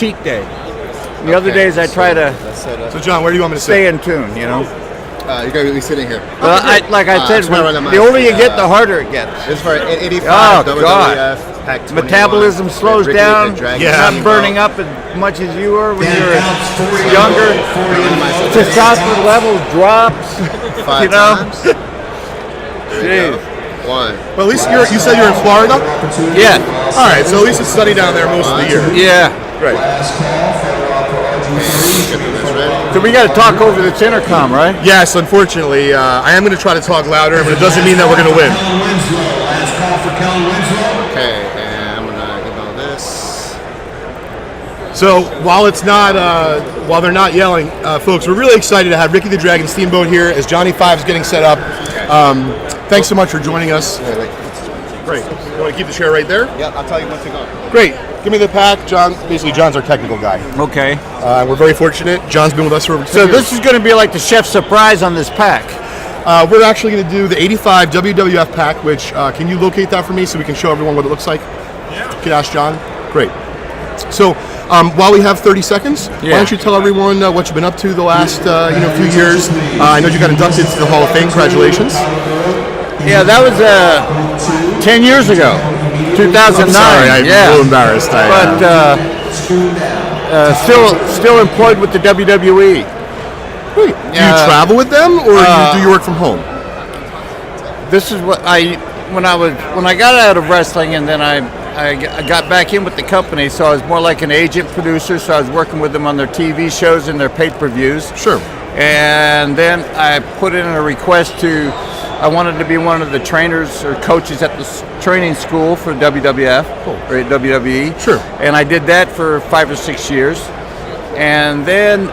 cheat day. The other days I try to So John, where do you want me to stay sit? in tune, you know. You're going to be sitting here. Well, like I said, the older you get, the harder it gets. This is for 85 Oh, God. WWF Pack 21. Metabolism slows Ricky down. the Dragon You're Yeah. not burning up as much as you were when you were younger. Testosterone level drops. 5 you know? times. There you go. 1. Well, at least you said you're in Florida. Yeah. All right, so at least it's sunny down there most of the year. Yeah. Right. Get this ready. So we got to talk over this intercom, right? Yes, unfortunately, I am going to try to talk louder, but it doesn't mean that we're going to win. Okay, and I'm gonna give all this. So while it's not, while they're not yelling, folks, we're really excited to have Ricky the Dragon Steamboat here as Johnny Five's getting set up. Thanks so much for joining us. Wait. Great. You want to keep the chair right there? Yep, I'll tell you when to go. Great. Give me the pack, John. Basically, John's our technical guy. Okay. We're very fortunate. John's been with us for over 10 So years. this is going to be like the chef's surprise on this pack. We're actually going to do the 85 WWF pack, which can you locate that for me so we can show everyone what it looks like? Yeah. Can you ask John? Great. So while we have 30 seconds, why don't you tell everyone what you've been up to the last few years? I know you got inducted to the Hall of Fame. Congratulations. Yeah, that was 10 years ago, 2009. I'm sorry, I'm a little embarrassed. But still employed with the WWE. Do you travel with them, or do you work from home? This is what when I got out of wrestling, and then I got back in with the company, so I was more like an agent producer. So I was working with them on their TV shows and their pay-per-views. Sure. And then I put in a request I wanted to be one of the trainers or coaches at the training school for WWF or WWE. Sure. And I did that for 5 or 6 years. And then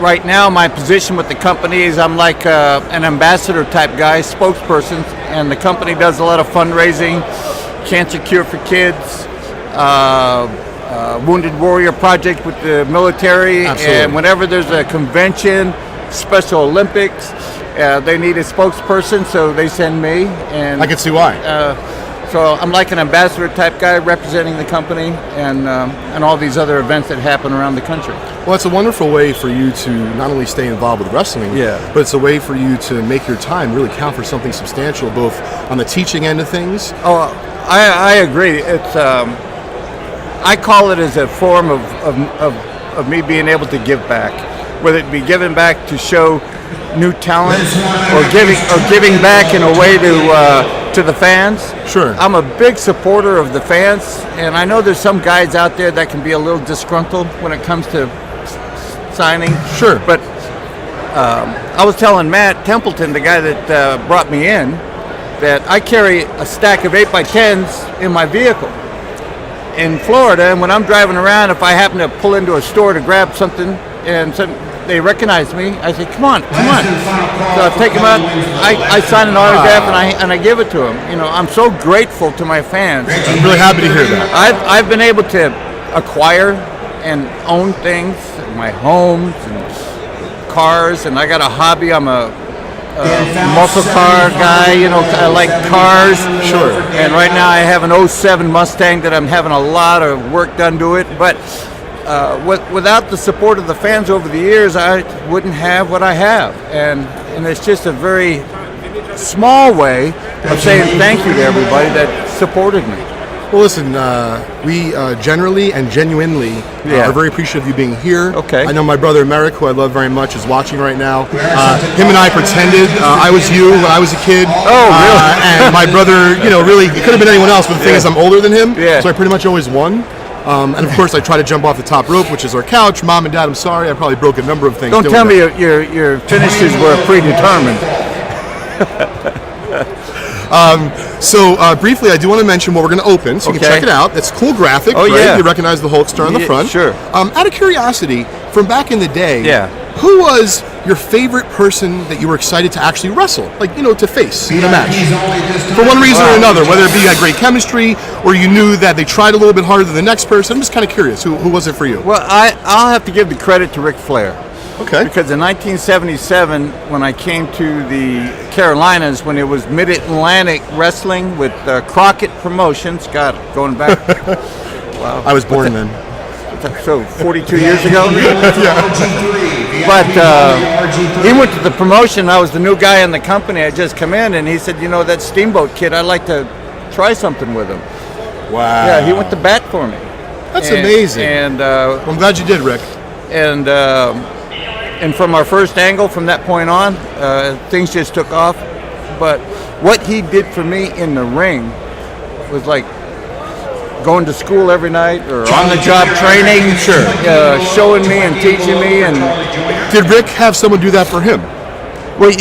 right now my position with the company is I'm like an ambassador type guy, spokesperson, and the company does a lot of fundraising, Cancer Cure for Kids, Wounded Warrior Project with the military. Absolutely. And whenever there's a convention, Special Olympics, they need a spokesperson, so they send me. And I can see why. so I'm like an ambassador type guy representing the company and all these other events that happen around the country. Well, it's a wonderful way for you to not only stay involved with wrestling, but it's a way for you to make your time really count for something substantial, both on the teaching end of things. Oh, I agree. It's I call it as a form of me being able to give back, whether it be giving back to show new talent or giving back in a way to the fans. Sure. I'm a big supporter of the fans, and I know there's some guys out there that can be a little disgruntled when it comes to signing. Sure. But I was telling Matt Templeton, the guy that brought me in, that I carry a stack of 8x10s in my vehicle in Florida, and when I'm driving around, if I happen to pull into a store to grab something and they recognize me, I say, come on. So I take them out, I sign an autograph, and I give it to them. You know, I'm so grateful to my fans. I'm really happy to hear that. I've been able to acquire and own things, my homes and cars, and I got a hobby. I'm a muscle car guy, you know, I like cars. Sure. And right now I have an 07 Mustang that I'm having a lot of work done to it, but without the support of the fans over the years, I wouldn't have what I have. And it's just a very small way of saying thank you to everybody that supported me. Well, listen, we generally and genuinely are very appreciative of you being here. Okay. I know my brother Merrick, who I love very much, is watching right now. Him and I pretended I was you when I was a kid. Oh, really? And my brother, you know, really, it could have been anyone else, but the thing is I'm older than him, Yeah. so I pretty much always won. And of course, I try to jump off the top rope, which is our couch. Mom and Dad, I'm sorry, I probably broke a number of things. Don't doing tell that. me your finishes were predetermined. So briefly, I do want to mention what we're going to open, so you can check it out. It's a cool graphic, right? Yeah. You recognize the Hulkster on the front. Sure. Out of curiosity, from back in the day, who was your favorite person that you were excited to actually wrestle? Like, you know, to face in a match? For one reason or another, whether it be a great chemistry, or you knew that they tried a little bit harder than the next person. I'm just kind of curious. Who was it for you? Well, I'll have to give the credit to Ric Flair. Okay. Because in 1977, when I came to the Carolinas, when it was Mid-Atlantic Wrestling with Crockett Promotions, God, going back, Wow. I was born then. So 42 years ago. But he went to the promotion. I was the new guy in the company. I just come in, and he said, that Steamboat kid, I'd like to try something with him. Wow. Yeah, he went to bat for me. That's amazing. And I'm glad you did, Rick. And from our first angle, from that point on, things just took off. But what he did for me in the ring was like going to school every night or on-the-job training, showing me and teaching me. And did Rick have someone do that for him? Well,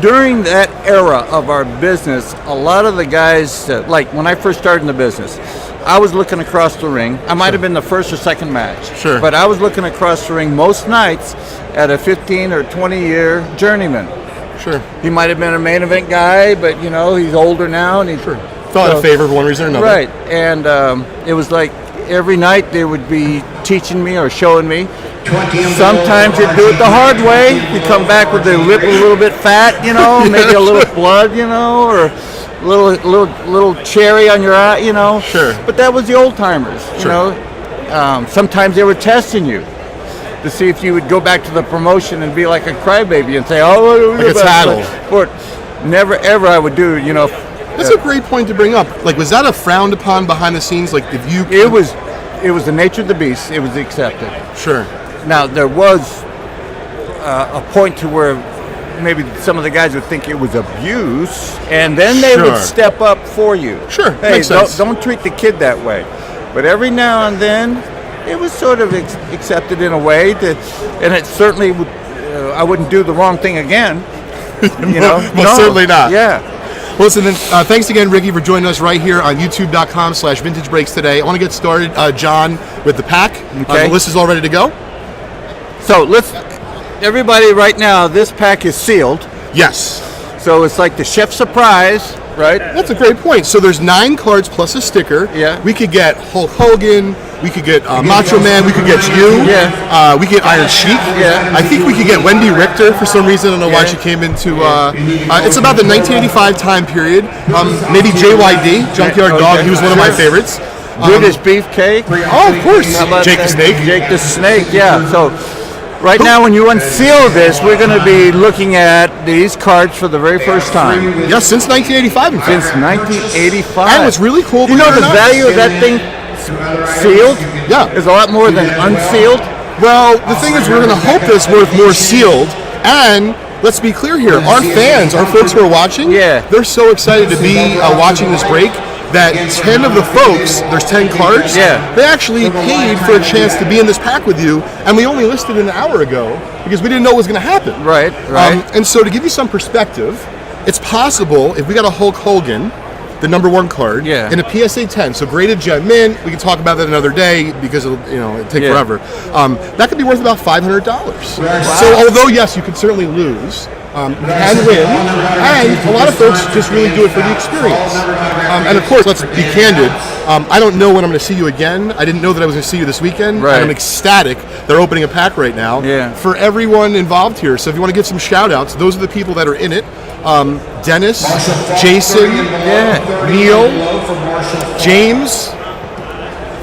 during that era of our business, a lot of the guys, like when I first started in the business, I was looking across the ring. I might have been the first or second match. Sure. But I was looking across the ring most nights at a 15 or 20-year journeyman. Sure. He might have been a main event guy, but, he's older now. And he thought a favor for one reason or another. Right. And it was like every night they would be teaching me or showing me. Sometimes you'd do it the hard way. You come back with the lip a little bit fat, maybe a little blood, or a little cherry on your eye, Sure. But that was the old timers, Sometimes they were testing you to see if you would go back to the promotion and be like a crybaby and say, like a tattle. But never ever I would do, That's a great point to bring up. Like, was that a frowned upon behind the scenes? Like, if you... It was the nature of the beast. It was accepted. Sure. Now, there was a point to where maybe some of the guys would think it was abuse, and then they would step up for you. Sure, hey, makes sense. Don't treat the kid that way. But every now and then, it was sort of accepted in a way that, and it certainly would. I wouldn't do the wrong thing again. Most certainly not. Yeah. Well, listen, then, thanks again, Ricky, for joining us right here on youtube.com/Vintage Breaks today. I want to get started, John, with the pack. Okay. The list is all ready to go. So everybody right now, this pack is sealed. Yes. So it's like the chef surprise, right? That's a great point. So there's 9 cards plus a sticker. Yeah. We could get Hulk Hogan. We could get Macho Man. We could get you. Yeah. We could get Iron Sheik. Yeah. I think we could get Wendy Richter for some reason. I don't know why she came into. It's about the 1985 time period. Maybe JYD, Junkyard Dog. He was one of my favorites. British Beefcake. Oh, of course. How about Jake the Snake. Jake the Snake. Yeah. So right now, when you unseal this, we're going to be looking at these cards for the very first time. Yes, since 1985. In fact. Since 1985. And what's really cool. You know the value of that thing sealed? Yeah. Is a lot more than unsealed. Well, the thing is, we're going to hope it's worth more sealed. And let's be clear here, our fans, our folks who are watching, they're so excited to be watching this break that 10 of the folks, there's 10 cards, they actually paid for a chance to be in this pack with you, and we only listed an hour ago because we didn't know what was going to happen. Right. And so to give you some perspective, it's possible if we got a Hulk Hogan, the number 1 card, in a PSA 10, so graded gem mint, we can talk about that another day because it'll take forever. That could be worth about $500. Wow. So although yes, you could certainly lose, you can win, and a lot of folks just really do it for the experience. And of course, let's be candid, I don't know when I'm going to see you again. I didn't know that I was going to see you this weekend, and I'm ecstatic they're opening a pack right now for everyone involved here. So if you want to give some shout outs, those are the people that are in it. Dennis, Jason, Neil, James,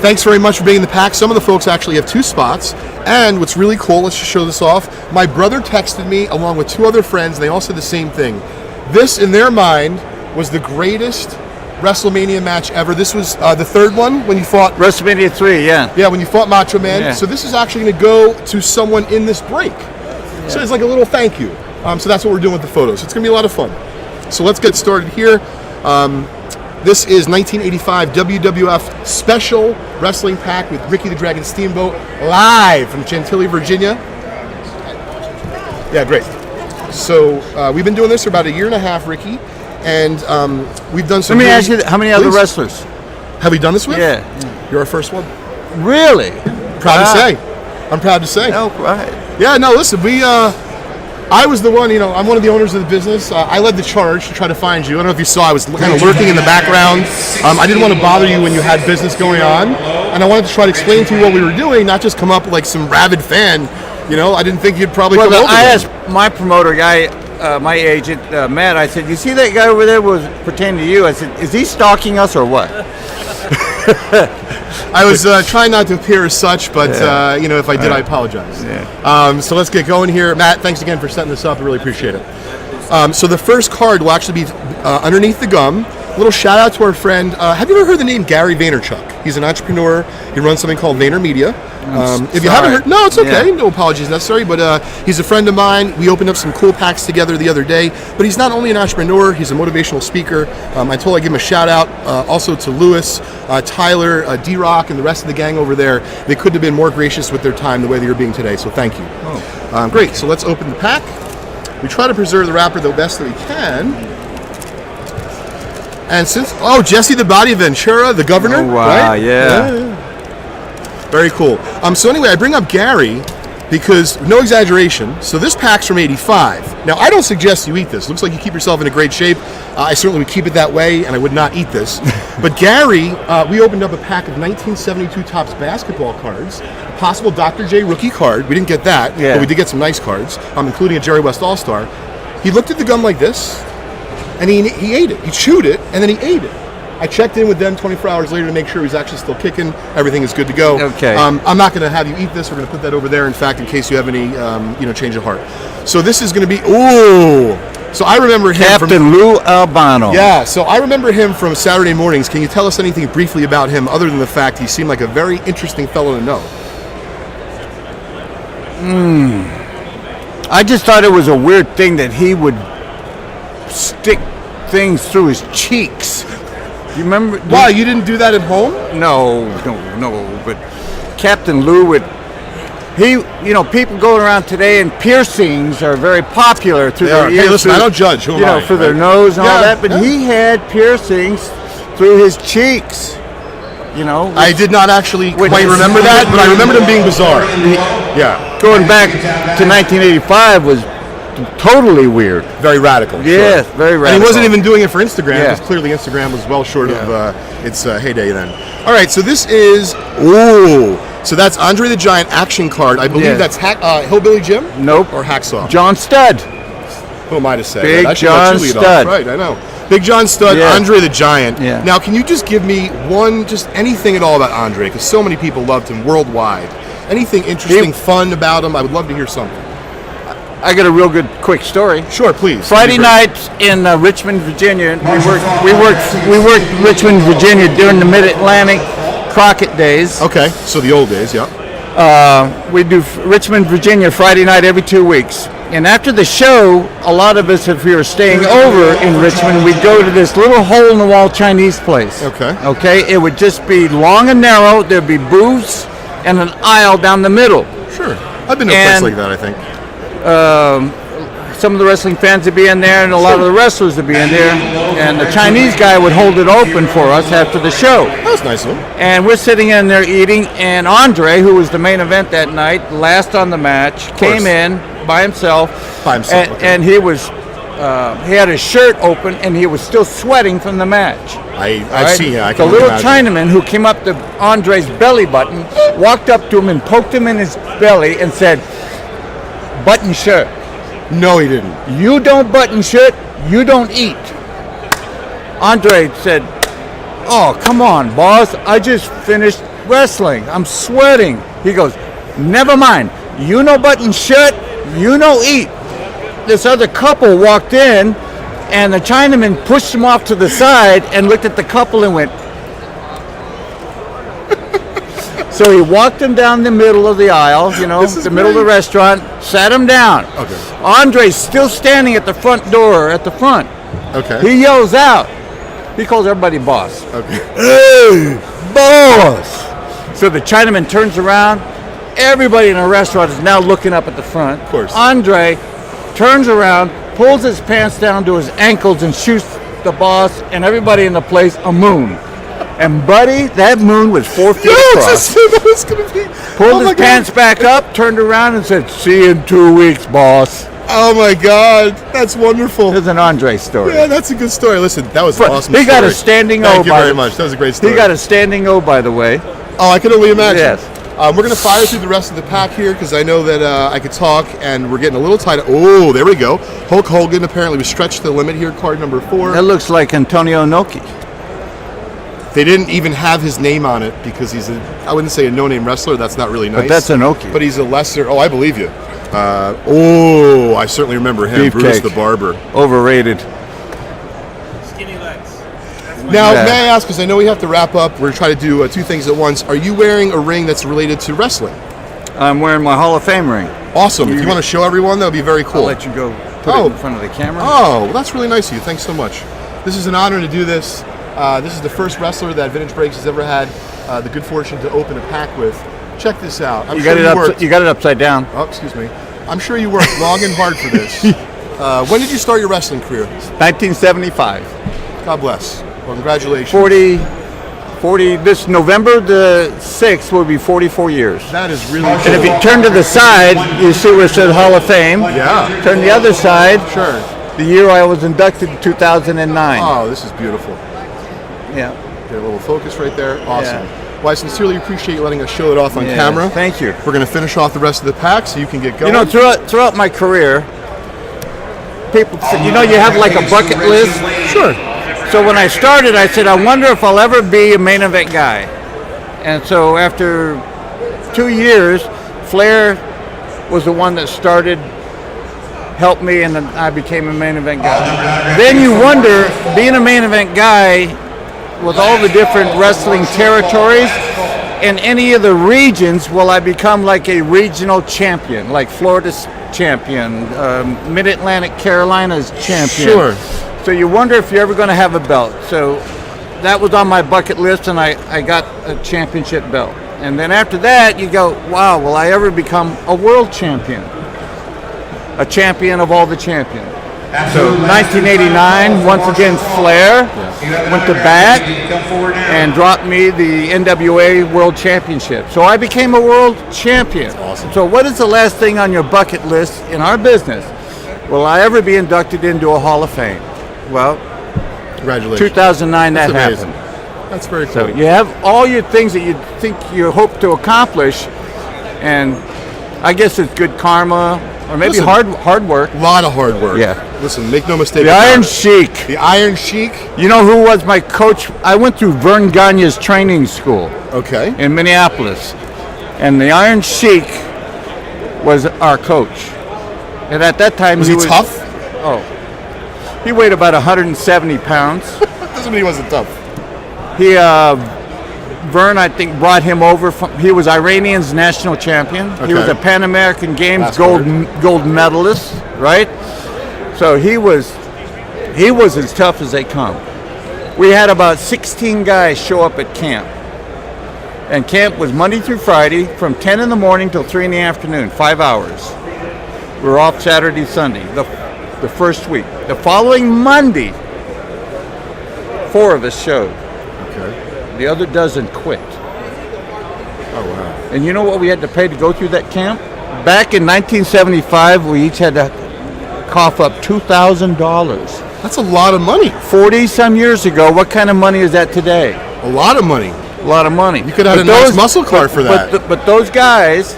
thanks very much for being in the pack. Some of the folks actually have 2 spots. And what's really cool, let's just show this off. My brother texted me along with 2 other friends, and they all said the same thing. This, in their mind, was the greatest WrestleMania match ever. This was the 3rd one when you fought... WrestleMania 3, Yeah, when you fought Macho Man. So this is actually going to go to someone in this break. So it's like a little thank you. So that's what we're doing with the photos. It's going to be a lot of fun. So let's get started here. This is 1985 WWF Special Wrestling Pack with Ricky the Dragon Steamboat live from Chantilly, Virginia. Yeah, great. So we've been doing this for about 1.5 years, Ricky, and we've done some... Let me ask you, how many other wrestlers have we done this with? Yeah. You're our first one. Really? Proud to say. I'm proud to say. Oh, right. Yeah, no, listen, I was the one, I'm one of the owners of the business. I led the charge to try to find you. I don't know if you saw, I was kind of lurking in the background. I didn't want to bother you when you had business going on. And I wanted to try to explain to you what we were doing, not just come up like some rabid fan. I didn't think you'd probably come over. I asked my promoter guy, my agent, Matt, I said, you see that guy over there was pertaining to you? I said, is he stalking us or what? I was trying not to appear as such, but if I did, I apologize. Yeah. So let's get going here. Matt, thanks again for setting this up. I really appreciate it. So the first card will actually be underneath the gum. A little shout out to our friend. Have you ever heard the name Gary Vaynerchuk? He's an entrepreneur. He runs something called VaynerMedia. If you haven't heard, no, it's okay. Yeah. No apologies necessary. But he's a friend of mine. We opened up some cool packs together the other day. But he's not only an entrepreneur, he's a motivational speaker. I told I'd give him a shout out also to Lewis, Tyler, D-Rock, and the rest of the gang over there. They couldn't have been more gracious with their time the way that you're being today. So thank you. Great. So let's open the pack. We try to preserve the wrapper the best that we can. And Jesse the Body Ventura, the governor. Oh, wow, right? yeah. Very cool. So anyway, I bring up Gary because, no exaggeration, so this pack's from 85. Now, I don't suggest you eat this. Looks like you keep yourself in a great shape. I certainly would keep it that way, and I would not eat this. But Gary, we opened up a pack of 1972 Topps basketball cards, a possible Dr. J rookie card. We didn't get that, but we did get some nice cards, including a Jerry West All-Star. He looked at the gum like this, and he ate it. He chewed it, and then he ate it. I checked in with them 24 hours later to make sure he's actually still kicking. Everything is good to go. Okay. I'm not going to have you eat this. We're going to put that over there, in fact, in case you have any change of heart. So this is going to be, so I remember him Captain Lou Albano. Yeah, so I remember him from Saturday mornings. Can you tell us anything briefly about him other than the fact he seemed like a very interesting fellow to know? I just thought it was a weird thing that he would stick things through his cheeks. You remember? Wow, you didn't do that at home? No. But Captain Lou would. People going around today and piercings are very popular through their ears. Hey, listen, I don't judge. Who am I? For their nose and all that. But he had piercings through his cheeks. I did not actually quite remember that, but I remembered him being bizarre. Going back to 1985 was totally weird. Very radical. Yes, sure. very radical. And he wasn't even doing it for Instagram, because clearly Instagram was well short of its heyday then. All right, so this is, so that's Andre the Giant action card. I believe that's Hillbilly Jim? Nope. Or Hacksaw? John Studd. Who am I to say? Big John Studd. Right, I know. Big John Studd, Andre the Giant. Yeah. Now, can you just give me just anything at all about Andre? Because so many people loved him worldwide. Anything interesting, fun about him? I would love to hear something. I got a real good, quick story. Sure, please. Friday night in Richmond, Virginia. We worked Richmond, Virginia during the Mid-Atlantic Crockett days. Okay, so the old days, yeah. We do Richmond, Virginia, Friday night every 2 weeks. And after the show, a lot of us, if we were staying over in Richmond, we'd go to this little hole-in-the-wall Chinese place. Okay. It would just be long and narrow. There'd be booths and an aisle down the middle. Sure. I've been to a place like that, I think. Some of the wrestling fans would be in there, and a lot of the wrestlers would be in there. And the Chinese guy would hold it open for us after the show. That was nice of him. And we're sitting in there eating, and Andre, who was the main event that night, last on the match, came in by himself. And he was, he had his shirt open, and he was still sweating from the match. I've seen it. The little Chinaman who came up to Andre's belly button, walked up to him and poked him in his belly and said, "Button shirt." No, he didn't. "You don't button shirt, you don't eat." Andre said, "Oh, come on, boss. I just finished wrestling. I'm sweating." He goes, "Never mind. You no button shirt, you no eat." This other couple walked in, and the Chinaman pushed him off to the side and looked at the couple and went. So he walked him down the middle of the aisle, the middle of the restaurant, sat him down. Okay. Andre's still standing at the front door, at the front. Okay. He yells out. He calls everybody boss. Okay. "Hey, boss!" So the Chinaman turns around. Everybody in the restaurant is now looking up at the front. Of course. Andre turns around, pulls his pants down to his ankles, and shoots the boss and everybody in the place a moon. And buddy, that moon was 4 feet across. That was gonna be. Pulled his pants back up, turned around, and said, "See you in 2 weeks, boss." Oh my God, that's wonderful. There's an Andre story. Yeah, that's a good story. Listen, that was an awesome. He got story. a standing O. Thank you very much. That was a great story. He got a standing O, by the way. Oh, I can only imagine. Yes. We're going to fire through the rest of the pack here because I know that I could talk, and we're getting a little tight. Oh, there we go. Hulk Hogan apparently was stretched to the limit here. Card number 4. That looks like Antonio Inoki. They didn't even have his name on it because he's I wouldn't say a no-name wrestler. That's not really nice. But that's Inoki. But he's a lesser. Oh, I believe you. I certainly remember him. Beefcake. Brutus the Barber. Overrated. Skinny legs. Now, Yeah. may I ask, because I know we have to wrap up, we're trying to do two things at once. Are you wearing a ring that's related to wrestling? I'm wearing my Hall of Fame ring. Awesome. If you want to show everyone, that would be very cool. I'll let you go put it in front of the camera. Oh, well, that's really nice of you. Thanks so much. This is an honor to do this. This is the first wrestler that Vintage Breaks has ever had the good fortune to open a pack with. Check this out. You got it upside down. Oh, excuse me. I'm sure you worked long and hard for this. When did you start your wrestling career? 1975. God bless. Well, congratulations. 40. This November the 6th will be 44 years. That is really And cool. if you turn to the side, you see where it says Hall of Fame. Yeah. Turn the other side. Sure. The year I was inducted in 2009. Oh, this is beautiful. Yeah. Get a little focus right there. Awesome. Yeah. Well, I sincerely appreciate you letting us show it off on Yeah, camera. thank you. We're going to finish off the rest of the pack so you can get going. You know, throughout my career, people say, you have like a bucket list. Sure. So when I started, I said, I wonder if I'll ever be a main event guy. And so after 2 years, Flair was the one that started, helped me, and then I became a main event guy. Then you wonder, being a main event guy, with all the different wrestling territories, in any of the regions, will I become like a regional champion, like Florida's champion, Mid-Atlantic Carolina's champion? Sure. So you wonder if you're ever going to have a belt. So that was on my bucket list, and I got a championship belt. And then after that, you go, wow, will I ever become a world champion? A champion of all the champions. So 1989, once again, Flair went to bat and dropped me the NWA World Championship. So I became a world champion. Awesome. So what is the last thing on your bucket list in our business? Will I ever be inducted into a Hall of Fame? Well, Congratulations. 2009 That's that amazing. happened. That's very cool. So you have all your things that you think you hope to accomplish, and I guess it's good karma, or maybe Listen, hard work. A lot of hard work. Yeah. Listen, make no mistake The about Iron it. Sheik. The Iron Sheik. You know who was my coach? I went through Vern Gagne's training school Okay. in Minneapolis, and the Iron Sheik was our coach. And at that time, Was he tough? Oh, he weighed about 170 pounds. Doesn't mean he wasn't tough. He, Vern, I think, brought him over from. He was Iranian's national champion. He was Okay. a Pan American Games Last gold medalist, right? So he was as tough as they come. We had about 16 guys show up at camp, and camp was Monday through Friday from 10 in the morning till 3 in the afternoon, 5 hours. We were off Saturday, Sunday, the first week. The following Monday, 4 of us showed. Okay. The other dozen quit. Oh, wow. And you know what we had to pay to go through that camp? Back in 1975, we each had to cough up $2,000. That's a lot of money. 40 some years ago, what kind of money is that today? A lot of money. A lot of money. You could have had a nice muscle car for that. But those guys,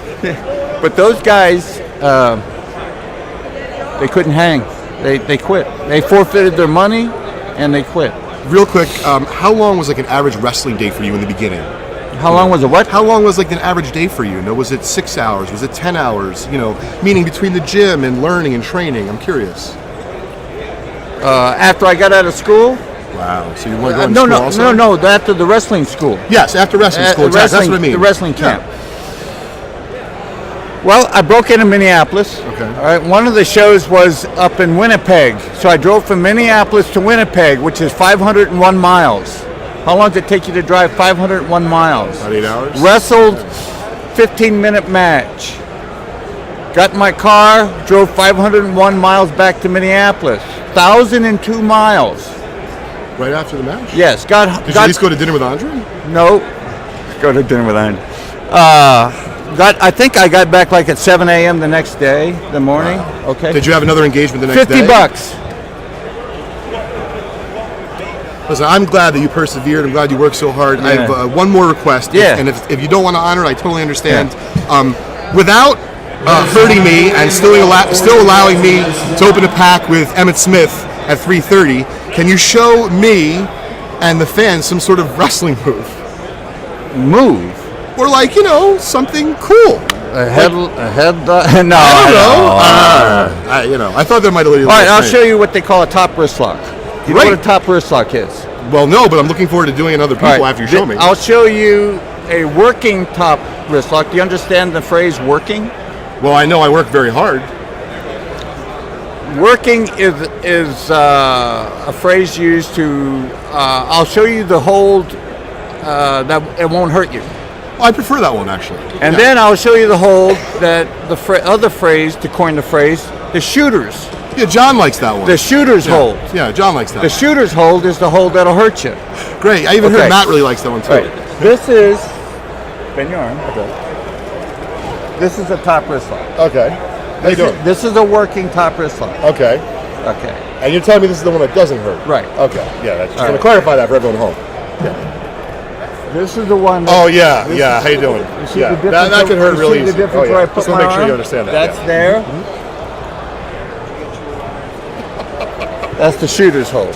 they couldn't hang. They quit. They forfeited their money, and they quit. Real quick, how long was like an average wrestling day for you in the beginning? How long was it? What? How long was like an average day for you? You know, was it 6 hours? Was it 10 hours? You know, meaning between the gym and learning and training. I'm curious. After I got out of school? Wow. So you want to go to school also? No. After the wrestling school. Yes, after wrestling school. Exactly. That's what I mean. The wrestling Yeah. camp. Well, I broke into Minneapolis. Okay. All right. One of the shows was up in Winnipeg, so I drove from Minneapolis to Winnipeg, which is 501 miles. How long did it take you to drive 501 miles? About 8 hours. Wrestled, 15-minute match. Got in my car, drove 501 miles back to Minneapolis. 1,002 miles. Right after the match? Yes. Did you at least go to dinner with Andre? No. Go to dinner with Andy. I think I got back like at 7 a.m. the next day, the morning. Okay. Did you have another engagement the next day? $50. Listen, I'm glad that you persevered. I'm glad you worked so hard. I Yeah. have one more request. Yeah. And if you don't want to honor it, I totally understand. Without hurting me and still allowing me to open a pack with Emmett Smith at 3:30, can you show me and the fans some sort of wrestling Move. or like something cool. A head. No. I don't know. I thought there might have. All right, I'll show you what they call a top wrist lock. You know Great. what a top wrist lock is? Well, no, but I'm looking forward to doing another people All right, after you show me. I'll show you a working top wrist lock. Do you understand the phrase working? Well, I know I work very hard. Working is a phrase used to. I'll show you the hold that it won't hurt you, I prefer that one actually. and Yeah. then I'll show you the hold that the other phrase, to coin the phrase, the shooters. Yeah, John likes that one. The shooters hold. Yeah, John likes that. The shooters hold is the hold that'll hurt you. Great. I even Okay. heard Matt really likes that one too. Right. This is. Bend your arm. Okay. This is a top wrist lock. Okay. How you doing? This is a working top wrist lock. Okay. Okay. And you're telling me this is the one that doesn't hurt? Right. Okay. Yeah, that's just All going right. to clarify that for everyone at home. This is the one. Oh yeah, yeah. How you doing? You see Yeah, the difference that could hurt you really see easy. the difference Oh, where I yeah. put Just my want to make sure arm? you understand that. That's yeah. there. That's the shooter's hold.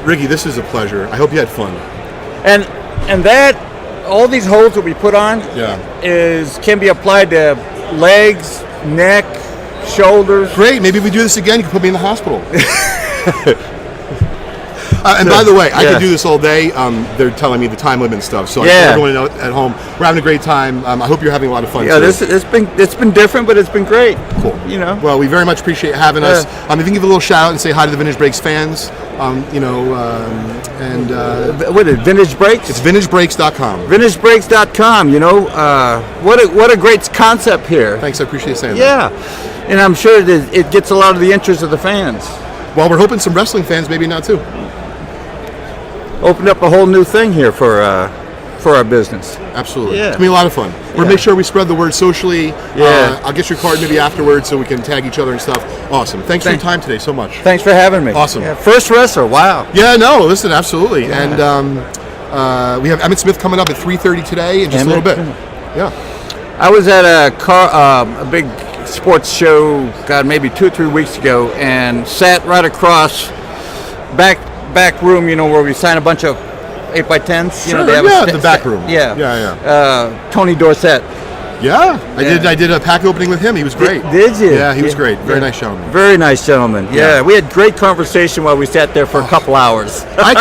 Ricky, this is a pleasure. I hope you had fun. And that all these holds that we put on Yeah. can be applied to legs, neck, shoulders. Great. Maybe if we do this again, you can put me in the hospital. And by the way, I Yeah. could do this all day. They're telling me the time limit and stuff. So I Yeah. want everyone to know at home, we're having a great time. I hope you're having a lot of fun. Yeah, too. it's been different, but it's been great. Cool. You know. Well, we very much appreciate having us. If you can give a little shout out and say hi to the Vintage Breaks fans, What is it, Vintage Breaks? it's vintagebreaks.com. VintageBreaks.com. What a great concept here. Thanks, I appreciate you saying that. Yeah, and I'm sure that it gets a lot of the interest of the fans. Well, we're hoping some wrestling fans maybe now too. Opened up a whole new thing here for our business. Absolutely. Yeah. It's going to be a lot of fun. We're going to make sure we spread the word socially. Yeah. I'll get your card maybe afterwards so we can tag each other and stuff. Awesome. Thanks for your time today so much. Thanks for having me. Awesome. Yeah, first wrestler. Wow. Yeah, no, listen, absolutely. And we have Emmett Smith coming up at 3:30 today in just a little bit. Yeah. I was at a big sports show, God, maybe 2 or 3 weeks ago, and sat right across back room, where we sign a bunch of 8x10s. Sure, they have the back room. Yeah. Yeah. Tony Dorsett. Yeah. I did a pack opening with him. He was great. Did you? Yeah, he was great. Very nice gentleman. Very nice gentleman. Yeah, we had great conversation while we sat there for a couple hours. I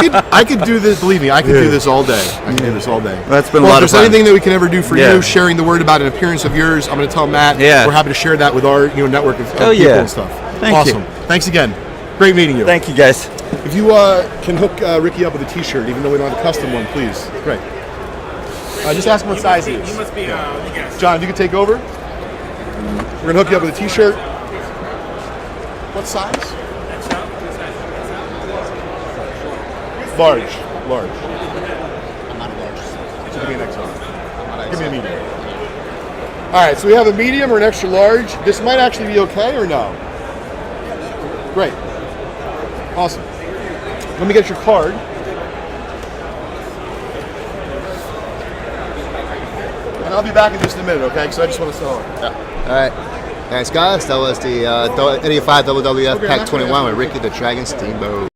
could do this. Believe me, I could do this all day. I could do this all day. That's been a Well, lot if of there's fun. anything that we can ever do for Yeah. you, sharing the word about an appearance of yours, I'm going to tell Matt. Yeah. We're happy to share that with our network of Oh, people yeah. and stuff. Thank you. Awesome. Thanks again. Great meeting you. Thank you, guys. If you can hook Ricky up with a T-shirt, even though we don't have a custom one, please. Great. Just ask him what size he is. You must be the guest. John, if you could take over. We're gonna hook you up with a T-shirt. What size? Large. Large. I'm not a large. So give me an XL. Give me a medium. All right, so we have a medium or an extra large. This might actually be okay or no? Great. Awesome. Let me get your card. And I'll be back in just a minute, okay? Because I just want to sell it. All right. Thanks, guys. That was the 85 WWF Okay, Pack that's 21 good. with Ricky the Dragon Steamboat.